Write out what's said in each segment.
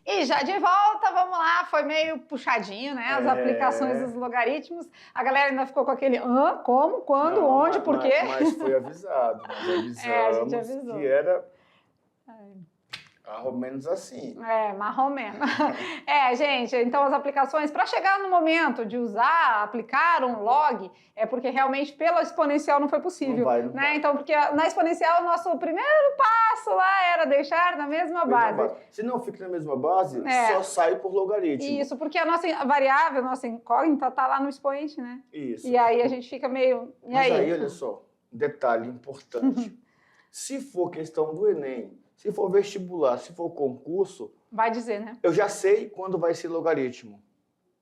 E já de volta, vamos lá, foi meio puxadinho, né? As aplicações dos logaritmos. A galera ainda ficou com aquele como, quando, Não, onde, por quê? Mas foi avisado, nós avisamos a gente avisou. que era mais ou menos assim. Mais ou menos. Gente, então as aplicações, para chegar no momento de usar, aplicar um log, é porque realmente pela exponencial não foi possível. Não vai. Então, porque na exponencial o nosso primeiro passo lá era deixar na mesma base. Se não fica na mesma base, só sai por logaritmo. Isso, porque a nossa variável, a nossa incógnita está lá no expoente, né? Isso. E aí a gente fica meio... Mas aí, olha só, um detalhe importante. Se for questão do Enem, se for vestibular, se for concurso... Vai dizer, né? Eu já sei quando vai ser logaritmo.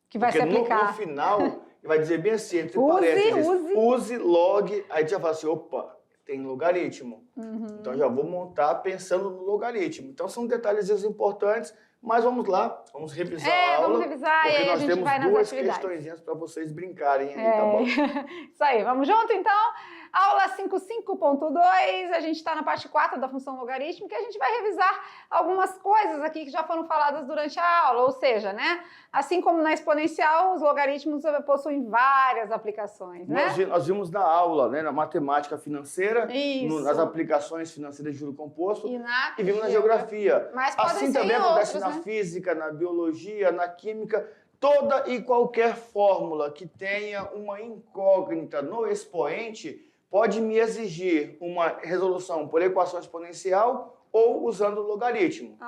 Que vai se aplicar. No final, vai dizer bem assim, entre parênteses, use log, aí já fala assim, opa, tem logaritmo. Então já vou montar pensando no logaritmo. Então são detalhes importantes, mas vamos lá, vamos revisar a aula. Vamos revisar e aí a gente vai nas atividades. Nós temos duas questõezinhas para vocês brincarem aí, tá bom? Isso aí, vamos junto então? Aula 55.2, a gente está na parte 4 da função logarítmica e a gente vai revisar algumas coisas aqui que já foram faladas durante a aula, ou seja, né? Assim como na exponencial, os logaritmos possuem várias aplicações, né? Nós vimos na aula, né, na matemática financeira, nas aplicações financeiras de juro composto e vimos na geografia. Mas assim também acontece na física, na biologia, na química. Toda e qualquer fórmula que tenha uma incógnita no expoente pode me exigir uma resolução por equação exponencial ou usando o logaritmo.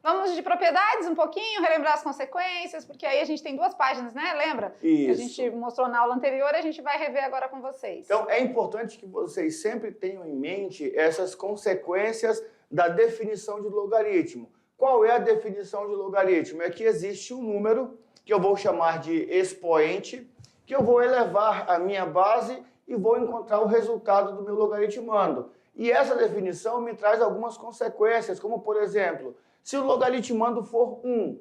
Vamos de propriedades um pouquinho, relembrar as consequências, porque aí a gente tem duas páginas, né? Lembra? Isso. A gente mostrou na aula anterior e a gente vai rever agora com vocês. Então, é importante que vocês sempre tenham em mente essas consequências da definição de logaritmo. Qual é a definição de logaritmo? É que existe um número que eu vou chamar de expoente, que eu vou elevar a minha base e vou encontrar o resultado do meu logaritmando. E essa definição me traz algumas consequências, como por exemplo, se o logaritmando for 1,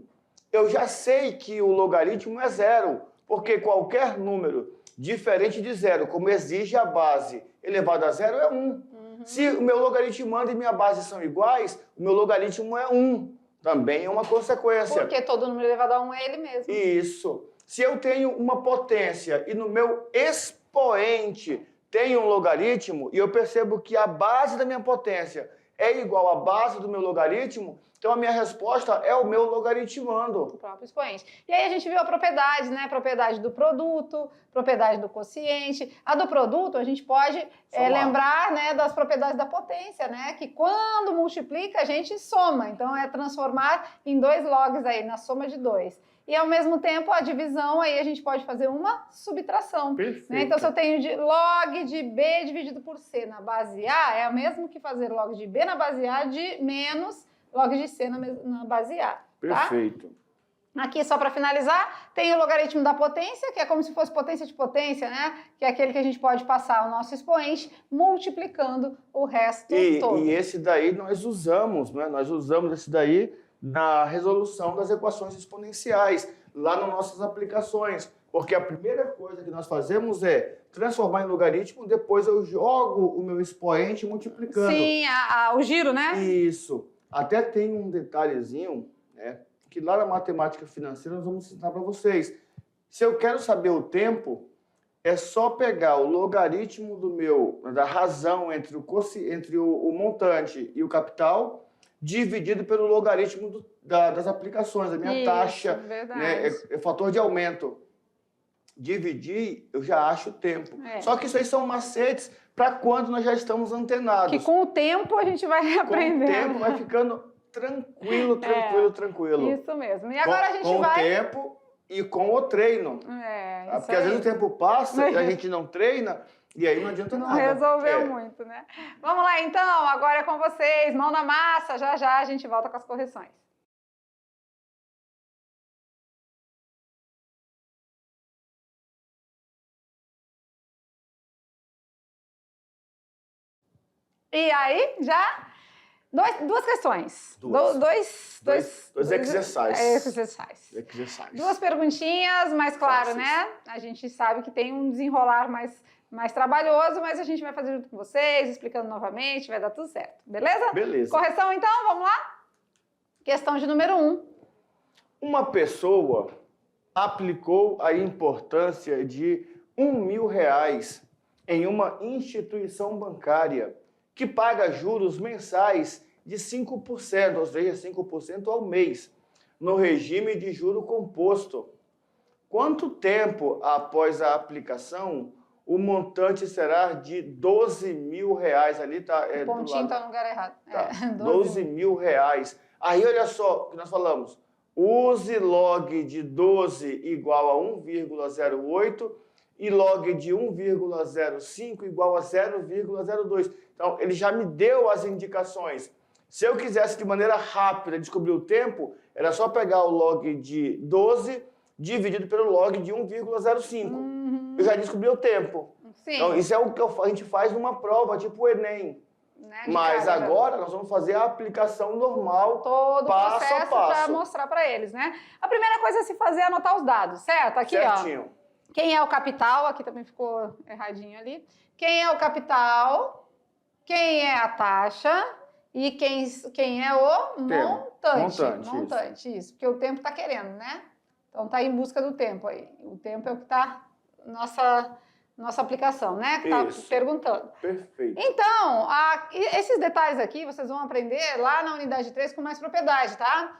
eu já sei que o logaritmo é 0, porque qualquer número diferente de 0, como exige a base elevado a 0, é 1. Se o meu logaritmando e minha base são iguais, o meu logaritmo é 1. Também é uma consequência. Porque todo número elevado a 1 é ele mesmo. Isso. Se eu tenho uma potência e no meu expoente tem um logaritmo e eu percebo que a base da minha potência é igual à base do meu logaritmo, então a minha resposta é o meu logaritmando. O próprio expoente. E aí a gente viu a propriedade, né? Propriedade do produto, propriedade do quociente. A do produto a gente pode lembrar, né, das propriedades da potência, né? Que quando multiplica a gente soma. Então é transformar em 2 logs aí, na soma de 2. E ao mesmo tempo a divisão aí a gente pode fazer uma subtração. Perfeito. Né? Então se eu tenho log de B dividido por C na base A, é o mesmo que fazer log de B na base A de menos log de C na base A. Perfeito. Tá? Aqui, só para finalizar, tem o logaritmo da potência, que é como se fosse potência de potência, né? Que é aquele que a gente pode passar o nosso expoente multiplicando o resto todo. E esse daí nós usamos, né? Nós usamos esse daí na resolução das equações exponenciais, lá nas nossas aplicações. Porque a primeira coisa que nós fazemos é transformar em logaritmo, depois eu jogo o meu expoente multiplicando. Sim, o giro, né? Isso. Até tem um detalhezinho, né, que lá na matemática financeira nós vamos ensinar para vocês. Se eu quero saber o tempo, é só pegar o logaritmo da razão entre o montante e o capital, dividido pelo logaritmo das aplicações, da minha taxa, né, é fator de aumento. Dividir, eu já acho o tempo. Só que isso aí são macetes para quando nós já estamos antenados. Que com o tempo a gente vai aprendendo. Com o tempo vai ficando tranquilo. Isso mesmo. E agora a gente vai... Com o tempo e com o treino. Porque às vezes o tempo passa e a gente não treina e aí não adianta nada. Não resolveu muito, né? Vamos lá então, agora é com vocês. Mão na massa, já já a gente volta com as correções. E aí, já? Duas questões. Dois exercícios. Exercícios. Duas perguntinhas, mas claro, Fáceis. né? A gente sabe que tem um desenrolar mais trabalhoso, mas a gente vai fazer junto com vocês, explicando novamente, vai dar tudo certo. Beleza? Beleza. Correção, então? Vamos lá? Questão de número 1. Uma pessoa aplicou a importância de R$1.000 em uma instituição bancária que paga juros mensais de 5%, ou seja, 5% ao mês, no regime de juro composto. Quanto tempo após a aplicação o montante será de R$12.000? Ali está. O pontinho está no lugar errado. Tá. R$12.000. Aí, olha só o que nós falamos. Use log de 12 igual a 1,08 e log de 1,05 igual a 0,02. Então, ele já me deu as indicações. Se eu quisesse de maneira rápida descobrir o tempo, era só pegar o log de 12 dividido pelo log de 1,05. Eu já descobri o tempo. Sim. Então, isso é o que a gente faz numa prova, tipo o Enem. Né, Mas agora nós vamos fazer a aplicação normal, todo o passo a processo passo. para mostrar para eles, né? A primeira coisa a se fazer é anotar os dados, certo? Aqui, certinho. Ó. Quem é o capital? Aqui também ficou erradinho ali. Quem é o capital? Quem é a taxa? E quem é o montante. Montante, isso. Porque o tempo está querendo, né? Então tá em busca do tempo aí. O tempo é o que está nossa aplicação, né? Que está perguntando. Perfeito. Então, esses detalhes aqui vocês vão aprender lá na unidade 3 com mais propriedade, tá?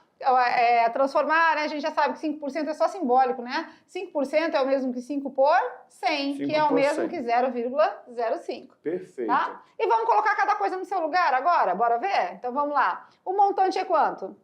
Transformar, né? A gente já sabe que 5% é só simbólico, né? 5% é o mesmo que 5 por 100, que é o mesmo que 0,05. Perfeito. Tá? E vamos colocar cada coisa no seu lugar agora? Bora ver? Então vamos lá. O montante é quanto?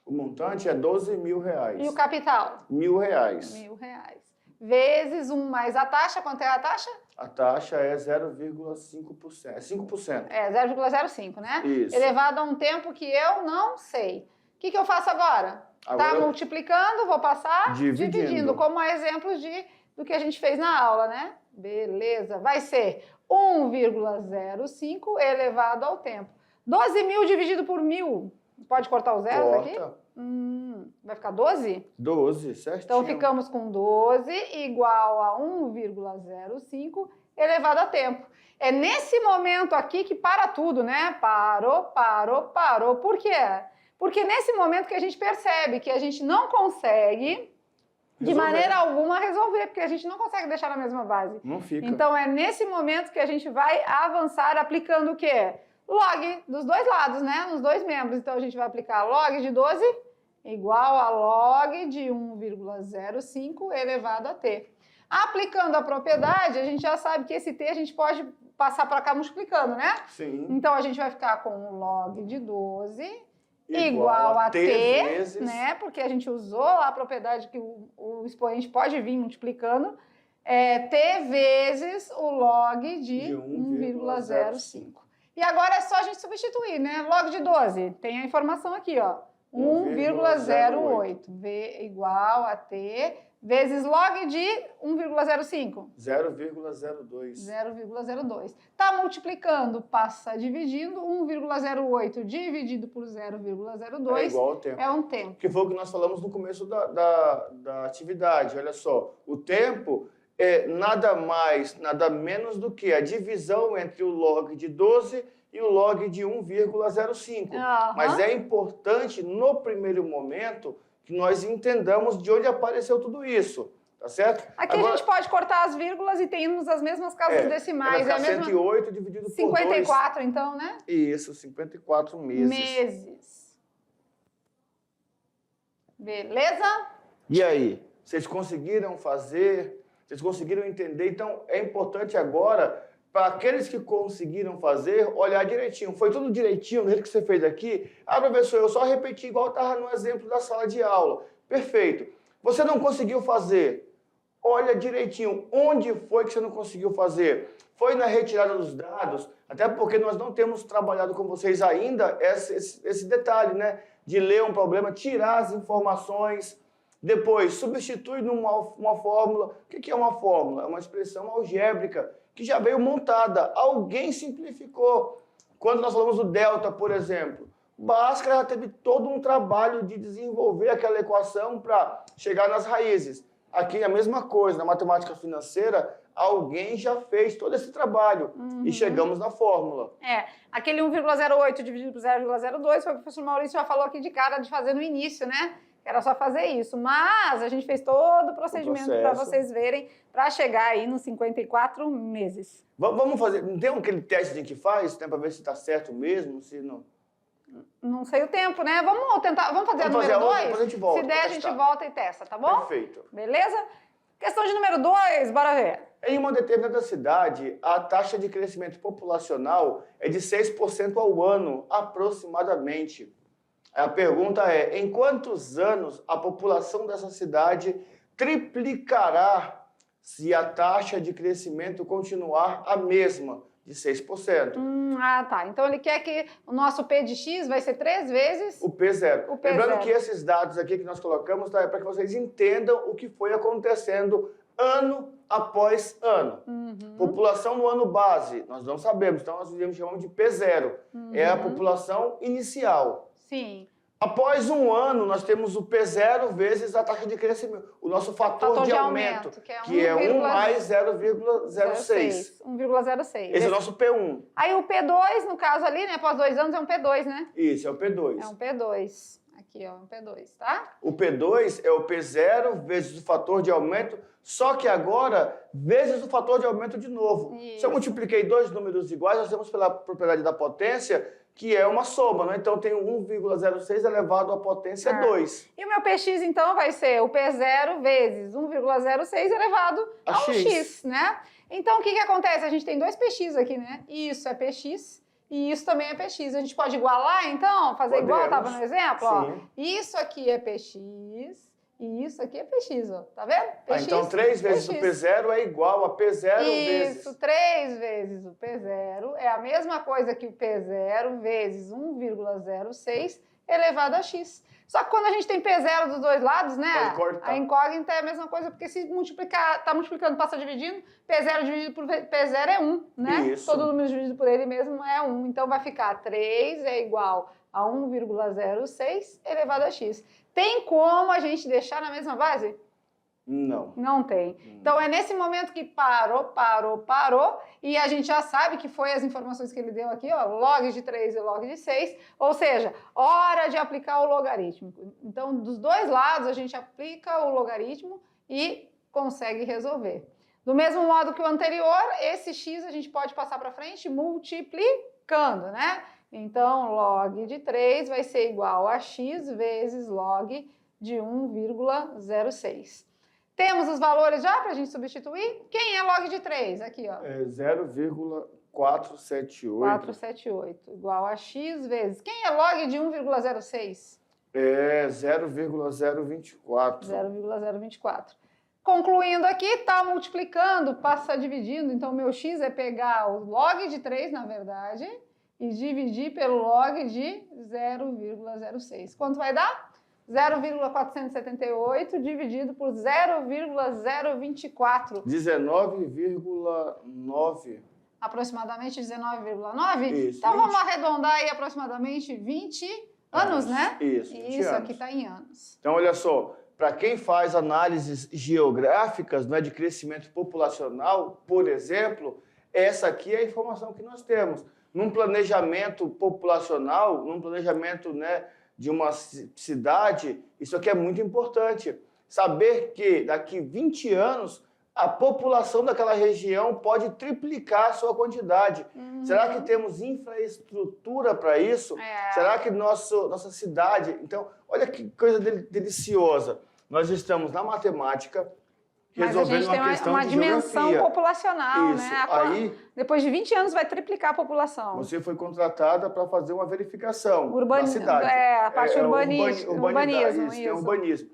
O montante é R$12.000. E o capital? R$1.000. R$1.000. Vezes 1 mais a taxa. Quanto é a taxa? A taxa é 0,5%. É 5%. É 0,05, né? Isso. Elevado a um tempo que eu não sei. O que eu faço agora? Tá multiplicando, vou passar dividindo, como exemplos do que a gente fez na aula, né? Beleza. Vai ser 1,05 elevado ao tempo. 12.000 dividido por 1.000. Pode cortar os zeros aqui? Vai ficar 12? 12, certinho. Então, ficamos com 12 igual a 1,05 elevado a tempo. É nesse momento aqui que para tudo, né? Parou. Por quê? Porque nesse momento que a gente percebe que a gente não consegue, de maneira alguma, resolver, porque a gente não consegue deixar na mesma base. Não fica. Então, é nesse momento que a gente vai avançar aplicando o quê? Log dos dois lados, né? Nos dois membros. Então, a gente vai aplicar log de 12 igual a log de 1,05 elevado a t. Aplicando a propriedade, a gente já sabe que esse t a gente pode passar para cá multiplicando, né? Sim. Então, a gente vai ficar com log de 12 igual a t vezes, né? Porque a gente usou a propriedade que o expoente pode vir multiplicando. T vezes o log de 1,05. E agora é só a gente substituir, né? Log de 12, tem a informação aqui, ó. 1,08. V igual a T vezes log de 1,05. 0,02. 0,02. Tá multiplicando, passa dividindo. 1,08 dividido por 0,02 é igual ao tempo. É um tempo. Que foi o que nós falamos no começo da atividade. Olha só, o tempo é nada mais, nada menos do que a divisão entre o log de 12 e o log de 1,05. Mas é importante, no primeiro momento, que nós entendamos de onde apareceu tudo isso, tá certo? Aqui agora, a gente pode cortar as vírgulas e temos as mesmas casas decimais. É a mesma 108 dividido por 54, então, né? Isso, 54 meses. Beleza? E aí, vocês conseguiram fazer? Vocês conseguiram entender? Então, é importante agora, para aqueles que conseguiram fazer, olhar direitinho. Foi tudo direitinho, do jeito que você fez aqui? Professor, eu só repeti igual estava no exemplo da sala de aula. Perfeito. Você não conseguiu fazer? Olha direitinho. Onde foi que você não conseguiu fazer? Foi na retirada dos dados? Até porque nós não temos trabalhado com vocês ainda esse detalhe, né? De ler um problema, tirar as informações. Depois, substitui numa fórmula. O que é uma fórmula? É uma expressão algébrica que já veio montada. Alguém simplificou. Quando nós falamos do delta, por exemplo, Bhaskara já teve todo um trabalho de desenvolver aquela equação para chegar nas raízes. Aqui é a mesma coisa, na matemática financeira, alguém já fez todo esse trabalho e chegamos na fórmula. Aquele 1,08 dividido por 0,02 foi o professor Maurício já falou aqui de cara de fazer no início, né? Era só fazer isso, mas a gente fez todo o procedimento para vocês verem, para chegar aí nos 54 meses. Vamos fazer, não tem aquele teste que faz, né, para ver se está certo mesmo, se não... Não sei o tempo, né? Vamos tentar, vamos fazer a número 2? Depois a gente volta. Se der, a gente volta e testa, tá bom? Perfeito. Beleza? Questão de número 2, bora ver. Em uma determinada cidade, a taxa de crescimento populacional é de 6% ao ano, aproximadamente. A pergunta é, em quantos anos a população dessa cidade triplicará se a taxa de crescimento continuar a mesma, de 6%? Tá. Então ele quer que o nosso P de X vai ser 3 vezes... O P0. O P0. Lembrando que esses dados aqui que nós colocamos é para que vocês entendam o que foi acontecendo ano após ano. População no ano base, nós não sabemos, então nós chamamos de P0. É a população inicial. Sim. Após um ano, nós temos o P0 vezes a taxa de crescimento, o nosso fator de aumento, que é 1 mais 0,06. 1,06. Esse é o nosso P1. Aí o P2, no caso ali, né, após 2 anos, é um P2, né? Isso, é o P2. É um P2. Aqui, ó, um P2, tá? O P2 é o P0 vezes o fator de aumento, só que agora, vezes o fator de aumento de novo. Isso. Se eu multipliquei dois números iguais, nós temos pela propriedade da potência, que é uma soma, né? Então, eu tenho 1,06 elevado à potência 2. E o meu PX, então, vai ser o P0 vezes 1,06 elevado ao X, né? Então, o que acontece? A gente tem dois PX aqui, né? Isso é PX e isso também é PX. A gente pode igualar, então? Fazer igual estava no exemplo? Ó. Isso aqui é PX e isso aqui é PX, ó. Tá vendo? PX, então, 3 vezes PX. o P0 é igual a P0 vezes... Isso, 3 vezes o P0 é a mesma coisa que o P0 vezes 1,06 elevado a X. Só que quando a gente tem P0 dos dois lados, né? A incógnita é a mesma coisa, porque se multiplicar, tá multiplicando, passa dividindo, P0 dividido por P0 é 1, né? Isso. Todo número dividido por ele mesmo é 1. Então vai ficar 3 é igual a 1,06 elevado a X. Tem como a gente deixar na mesma base? Não. Não tem. Então, é nesse momento que parou, e a gente já sabe que foi as informações que ele deu aqui, ó, log de 3 e log de 6, ou seja, hora de aplicar o logaritmo. Então, dos dois lados, a gente aplica o logaritmo e consegue resolver. Do mesmo modo que o anterior, esse x a gente pode passar para frente multiplicando, né? Então, log de 3 vai ser igual a x vezes log de 1,06. Temos os valores já para a gente substituir? Quem é log de 3? Aqui, ó. É 0,478. 478, igual a x vezes... Quem é log de 1,06? É 0,024. 0,024. Concluindo aqui, está multiplicando, passa dividindo. Então, meu x é pegar o log de 3, na verdade, e dividir pelo log de 0,06. Quanto vai dar? 0,478 dividido por 0,024. 19,9. Aproximadamente 19,9? Isso. Então 20. vamos arredondar aí aproximadamente 20 anos, né? Isso, 20 Isso anos. aqui está em anos. Então, olha só, para quem faz análises geográficas, não é, de crescimento populacional, por exemplo, essa aqui é a informação que nós temos. Num planejamento populacional, num planejamento, né, de uma cidade, isso aqui é muito importante. Saber que daqui 20 anos a população daquela região pode triplicar a sua quantidade. Será que temos infraestrutura para isso? Será que nossa cidade... Então, olha que coisa deliciosa. Nós estamos na matemática resolvendo uma questão uma de dimensão geografia. populacional, Isso. né? Aí, depois de 20 anos vai triplicar a população. você foi contratada para fazer uma verificação da cidade. A parte urbanismo. Isso, é urbanismo.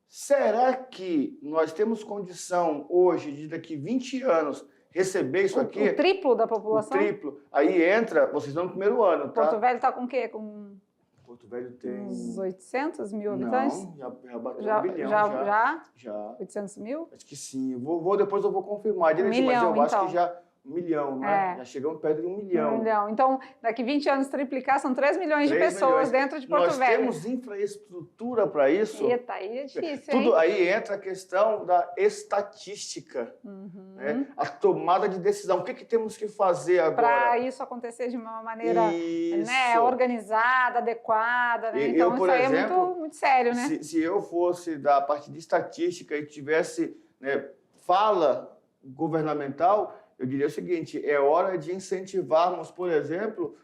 Será que nós temos condição hoje de daqui 20 anos receber isso aqui? O triplo da população? O triplo. Aí entra, vocês estão no primeiro ano, tá? Porto Velho está com o quê? Com Porto Velho tem... uns 800 mil habitantes? Não, já bateu 1 bilhão. Já? Já. 800 mil? Acho que sim. Depois eu vou confirmar direitinho, milhão, mas eu acho então. que já 1 milhão, né? Já chegamos perto de 1 milhão. 1 milhão. Então, daqui 20 anos, triplicar, são 3 milhões de pessoas dentro de Porto Velho. Nós temos infraestrutura para isso. Eita, aí é difícil, Tudo hein? aí entra a questão da estatística, né? A tomada de decisão. O que temos que fazer agora? Para isso acontecer de uma maneira, né, organizada, adequada. Né? Então, por isso aí exemplo, é muito sério, né? Se eu fosse da parte de estatística e tivesse, né, fala governamental, eu diria o seguinte: é hora de incentivarmos, por exemplo,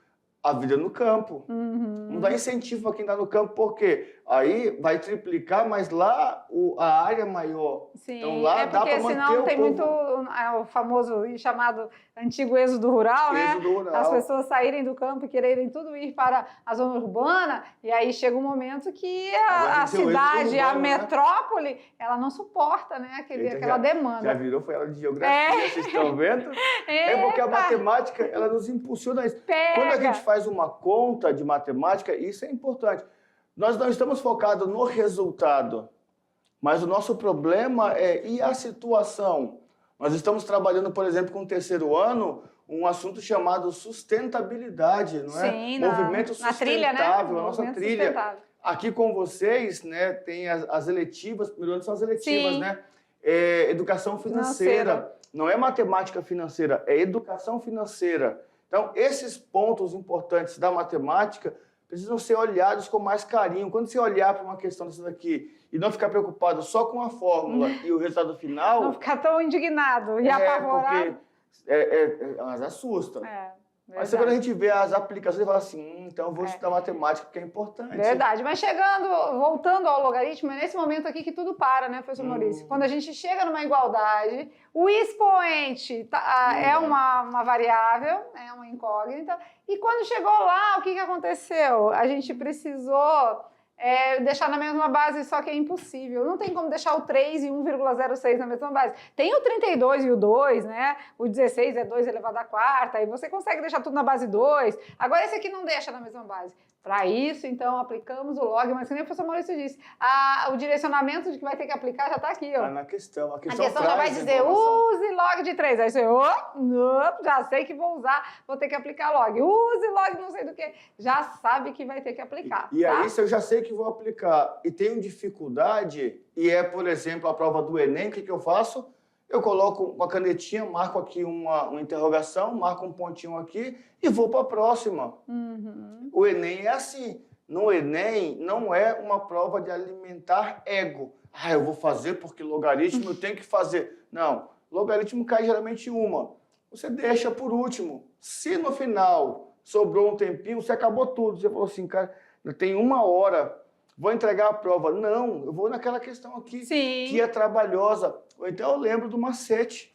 a vida no campo. Não dá incentivo para quem está no campo, porque aí vai triplicar, mas lá a área é maior. Sim, então lá dá para manter senão tem povo... muito o famoso e chamado antigo êxodo rural, né? Êxodo rural. As pessoas saírem do campo e quererem tudo ir para a zona urbana, e aí chega um momento que a cidade, urbano, a metrópole, né? Ela não suporta, né, aquela demanda. Já virou, foi aula de geografia, vocês estão vendo? É porque a matemática, ela nos impulsiona isso. Quando a gente faz uma conta de matemática, isso é importante. Nós não estamos focados no resultado, mas o nosso problema e a situação. Nós estamos trabalhando, por exemplo, com o terceiro ano, um assunto chamado sustentabilidade, não é? Sim, movimento na trilha, né? a nossa trilha. Aqui com vocês, né, tem as eletivas, primeiro ano são as eletivas, sim, né? Educação financeira. Não é matemática financeira, é educação financeira. Então, esses pontos importantes da matemática precisam ser olhados com mais carinho. Quando você olhar para uma questão dessa daqui e não ficar preocupado só com a fórmula e o resultado final... Não ficar tão indignado e apavorado. Porque elas assustam. Mas quando a gente vê as aplicações, fala assim, então eu vou estudar matemática, porque é importante. Verdade, mas voltando ao logaritmo, é nesse momento aqui que tudo para, né, professor Maurício? Quando a gente chega numa igualdade, o expoente é uma variável, é uma incógnita, e quando chegou lá, o que aconteceu? A gente precisou deixar na mesma base, só que é impossível. Não tem como deixar o 3 e 1,06 na mesma base. Tem o 32 e o 2, né? O 16 é 2 elevado à quarta, aí você consegue deixar tudo na base 2. Agora esse aqui não deixa na mesma base. Para isso, então, aplicamos o log, mas como o professor Maurício disse, o direcionamento de que vai ter que aplicar já está aqui, ó. Tá na questão. A questão já vai dizer, use log de 3. Aí você, já sei que vou usar, vou ter que aplicar log. Use log não sei do que. Já sabe que vai ter que aplicar. E aí, se eu já sei que vou aplicar e tenho dificuldade, por exemplo, a prova do Enem, o que eu faço? Eu coloco uma canetinha, marco aqui uma interrogação, marco um pontinho aqui e vou para a próxima. O Enem é assim. No Enem, não é uma prova de alimentar ego. Eu vou fazer porque logaritmo eu tenho que fazer. Não, logaritmo cai geralmente uma. Você deixa por último. Se no final sobrou um tempinho, você acabou tudo. Você falou assim, cara, eu tenho 1 hora, vou entregar a prova. Não, eu vou naquela questão aqui, que é trabalhosa. Ou então eu lembro do macete.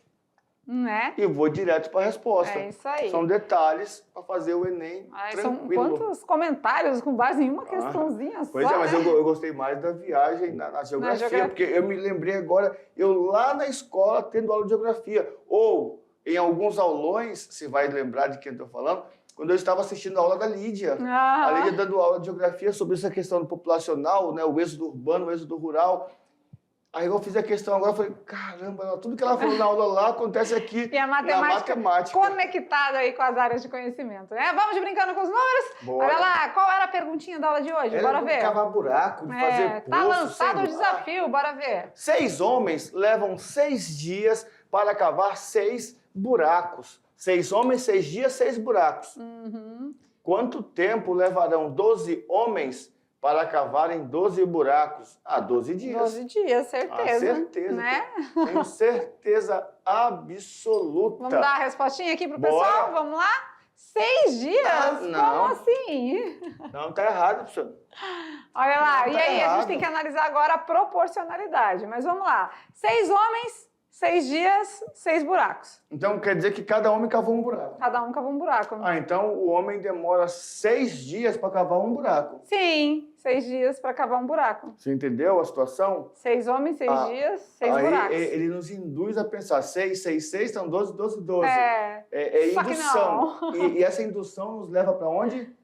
E vou direto para a resposta. É isso aí. São detalhes para fazer o Enem tranquilo. São quantos comentários com base em uma questãozinha só. Pois é, mas eu gostei mais da viagem na geografia, porque eu me lembrei agora, eu lá na escola tendo aula de geografia, ou em alguns aulões, você vai lembrar de quem eu estou falando, quando eu estava assistindo a aula da Lídia. A Lídia dando aula de geografia sobre essa questão populacional, né, o êxodo urbano, o êxodo rural. Aí eu fiz a questão agora, falei, caramba, tudo que ela falou na aula lá acontece aqui e a matemática conectada aí com as áreas de conhecimento, né? Vamos brincando com os números? Bora. Olha lá, qual era a perguntinha da aula de hoje? Bora ver. De cavar buraco, de fazer poço. Tá lançado o desafio, bora ver. 6 homens levam 6 dias para cavar 6 buracos. 6 homens, 6 dias, 6 buracos. Quanto tempo levarão 12 homens para cavarem 12 buracos? 12 dias. 12 dias, certeza. Certeza. Né? Tenho certeza absoluta. Vamos dar a respostinha aqui pro pessoal? Vamos lá? 6 dias? Não. Como assim? Não, tá errado, professor. Olha lá, não, e aí errado. A gente tem que analisar agora a proporcionalidade. Mas vamos lá. 6 homens, 6 dias, 6 buracos. Então quer dizer que cada homem cavou um buraco. Cada um cavou um buraco. Então o homem demora 6 dias para cavar um buraco. Sim, 6 dias para cavar um buraco. Você entendeu a situação? 6 homens, 6 dias, 6 buracos. Ele nos induz a pensar 6, 6, 6, então 12, 12, 12. É indução. E essa indução nos leva para onde?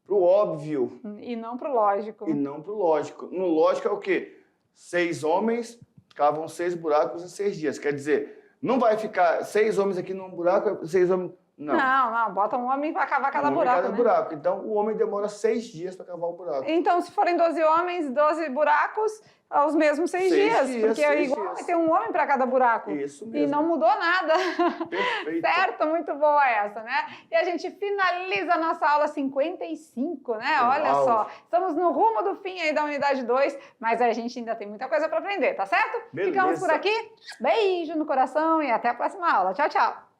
Para o óbvio. E não para o lógico. E não para o lógico. No lógico é o quê? 6 homens cavam 6 buracos em 6 dias. Quer dizer, Não vai ficar 6 homens aqui num buraco, 6 homens... Não. Não, bota um homem para cavar cada buraco, né? buraco. Então, o homem demora 6 dias para cavar o buraco. Então, se forem 12 homens, 12 buracos, os mesmos 6 dias. Porque é igual vai ter um homem para cada buraco. Isso mesmo. E não mudou nada. Perfeito. Certo? Muito boa essa, né? E a gente finaliza a nossa aula 55, né? Olha só. Estamos no rumo do fim aí da unidade 2, mas a gente ainda tem muita coisa para aprender, tá certo? Beleza. Ficamos por aqui. Beijo no coração e até a próxima aula. Tchau, tchau.